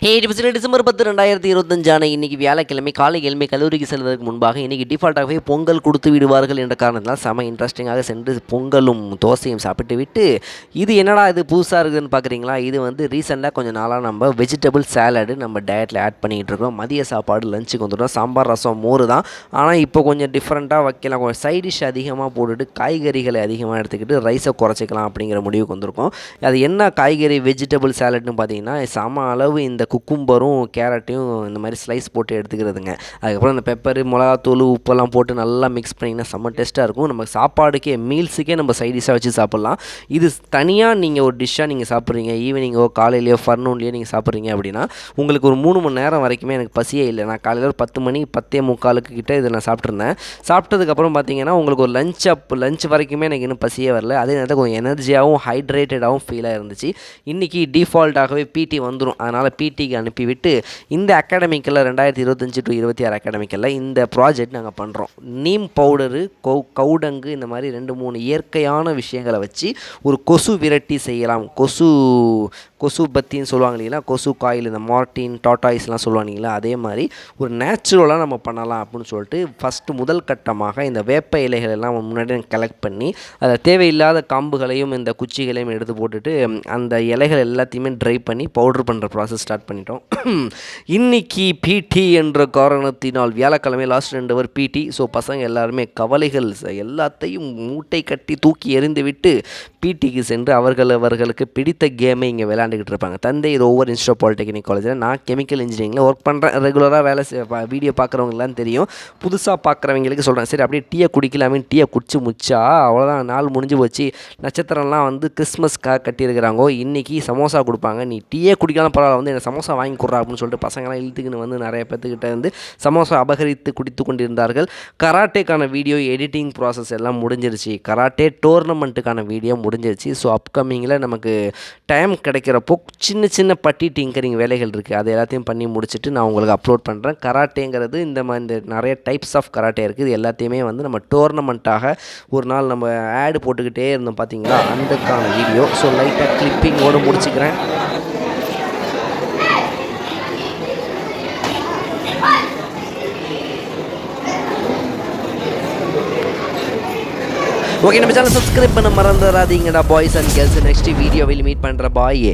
December 10 2025 இன்னைக்கு வியாழக்கிழமை காலை எழுமை கல்லூரிக்கு செல்வதற்கு முன்பாக இன்னைக்கு டிஃபால்ட்டாகவே பொங்கல் கொடுத்து விடுவார்கள் என்ற காரணத்தினால் செம இன்ட்ரெஸ்டிங்காக சென்று பொங்கலும் தோசையும் சாப்பிட்டு விட்டு இது என்னடா இது புதுசாக இருக்குதுன்னு பார்க்குறீங்களா. இது வந்து ரீசெண்டாக கொஞ்சம் நாளாக நம்ம வெஜிடபிள் சாலடு நம்ம டயட்டில் ஆட் பண்ணிக்கிட்டு இருக்கோம். மதிய சாப்பாடு லஞ்சுக்கு வந்துட்டோம். சாம்பார் ரசம் மோர் தான். ஆனால் இப்போ கொஞ்சம் டிஃப்ரெண்ட்டாக வைக்கலாம். கொஞ்சம் சைட் டிஷ் அதிகமாக போட்டுட்டு காய்கறிகளை அதிகமாக எடுத்துக்கிட்டு ரைஸை குறைச்சிக்கலாம் அப்படிங்கிற முடிவுக்கு வந்திருக்கோம். அது என்ன காய்கறி வெஜிடபிள் சாலட்னு பார்த்தீங்கன்னா சம அளவு இந்த குக்கும்பரும் கேரட்டையும் இந்த மாதிரி ஸ்லைஸ் போட்டு எடுத்துக்கிறதுங்க. அதுக்கப்புறம் இந்த பெப்பரு மிளகாத்தூள் உப்பெல்லாம் போட்டு நல்லா மிக்ஸ் பண்ணிங்கன்னா செம்ம டேஸ்ட்டாக இருக்கும். நம்ம சாப்பாடுக்கே மீல்ஸுக்கே நம்ம சைடிஷாக வச்சு சாப்பிட்லாம். இது தனியாக நீங்கள் ஒரு டிஷ்ஷாக நீங்கள் சாப்பிட்றீங்க, ஈவினிங்கோ காலையிலையோ ஃபர்னூன்லேயோ நீங்கள் சாப்பிட்றீங்க அப்படின்னா உங்களுக்கு ஒரு 3 மணி நேரம் வரைக்குமே எனக்கு பசியே இல்லை. நான் காலையில் ஒரு 10 மணி 10:45 கிட்டே இதை நான் சாப்பிட்ருந்தேன். சாப்பிட்டதுக்கப்புறம் பார்த்தீங்கன்னா உங்களுக்கு ஒரு லஞ்ச் வரைக்குமே எனக்கு இன்னும் பசியே வரல. அதே நேரத்தில் கொஞ்சம் எனர்ஜியாகவும் ஹைட்ரேட்டடாகவும் ஃபீலாக இருந்துச்சு. இன்றைக்கி டிஃபால்ட்டாகவே பிடி வந்துடும். அதனால் பிடிக்கு அனுப்பிவிட்டு இந்த அகாடமிக்கில் 2025 to 26 அகாடமிக்கில் இந்த ப்ராஜெக்ட் நாங்கள் பண்ணுறோம். நீம் பவுடரு கவுடங்கு இந்த மாதிரி 2-3 இயற்கையான விஷயங்களை வச்சு ஒரு கொசு விரட்டி செய்யலாம். கொசு பத்தின்னு சொல்லுவாங்க இல்லைங்களா, கொசு காயில், இந்த மார்டின் டாட்டாய்ஸ்லாம் சொல்லுவாங்க இல்லைங்களா, அதே மாதிரி ஒரு நேச்சுரலாக நம்ம பண்ணலாம் அப்படின்னு சொல்லிட்டு ஃபஸ்ட்டு முதல் கட்டமாக இந்த வேப்ப இலைகள் எல்லாம் முன்னாடி கலெக்ட் பண்ணி அதை தேவையில்லாத காம்புகளையும் இந்த குச்சிகளையும் எடுத்து போட்டுட்டு அந்த இலைகள் எல்லாத்தையுமே ட்ரை பண்ணி பவுட்ரு பண்ணுற ப்ராசஸ் ஸ்டார்ட் பண்ணிட்டோம். இன்றைக்கி பிடி என்ற காரணத்தினால் வியாழக்கிழமை லாஸ்ட் 2 ஹவர் பிடி. ஸோ பசங்க எல்லாருமே கவலைகள் எல்லாத்தையும் மூட்டை கட்டி தூக்கி எறிந்து விட்டு பிடிக்கு சென்று அவர்களுக்கு பிடித்த கேமை இங்கே விளையாண்டுக்கிட்டு இருப்பாங்க. தந்தை ரோவர் இன்ஸ்டியூட் ஆஃப் பாலிடெக்னிக் காலேஜில் நான் கெமிக்கல் இன்ஜினியரிங்கில் ஒர்க் பண்ணுறேன். ரெகுலராக வீடியோ பார்க்குறவங்களாம் தெரியும். புதுசாக பார்க்குறவங்களுக்கு சொல்கிறேன், சரி அப்படியே டீயை குடிக்கலாமே, டீயை குடிச்சு முச்சா அவ்வளோதான், நாள் முடிஞ்சு போச்சு. நட்சத்திரம்லாம் வந்து கிறிஸ்மஸ்க்காக கட்டியிருக்கிறாங்கோ, இன்றைக்கி சமோசா கொடுப்பாங்க, நீ டீயே குடிக்கலாம் பரவாயில்ல, வந்து எனக்கு சமோசா வாங்கி கொடுறா அப்படின்னு சொல்லிட்டு பசங்களாம் இழுத்துக்குன்னு வந்து நிறைய பேர்த்துக்கிட்ட வந்து சமோசா அபகரித்து குடித்து கொண்டிருந்தார்கள். கராட்டேக்கான வீடியோ எடிட்டிங் ப்ராசஸ் எல்லாம் முடிஞ்சிருச்சு. கராட்டே டோர்னமெண்ட்டுக்கான வீடியோ முடிஞ்சிருச்சு. ஸோ அப்கமிங்கில் நமக்கு டைம் கிடைக்கிறப்போ சின்ன பட்டி டிங்கரிங் வேலைகள் இருக்குது, அது எல்லாத்தையும் பண்ணி முடிச்சுட்டு நான் உங்களுக்கு அப்லோட் பண்ணுறேன். கராட்டேங்கிறது இந்த நிறைய டைப்ஸ் ஆஃப் கராட்டே இருக்குது. இது எல்லாத்தையுமே வந்து நம்ம டோர்னமெண்ட்டாக ஒரு நாள் நம்ம ஆடு போட்டுக்கிட்டே இருந்தோம் பார்த்தீங்களா, அதுக்கான வீடியோ. ஸோ லைட்டாக கிளிப்பிங்கோடு முடிச்சுக்கிறேன். ஓகே, நம்ம சேனல் சப்ஸ்கிரைப் பண்ண மறந்துடாதீங்கடா பாய்ஸ் அண்ட் கேர்ள்ஸ். நெக்ஸ்ட் வீடியோவில் மீட் பண்ணுற பாய்.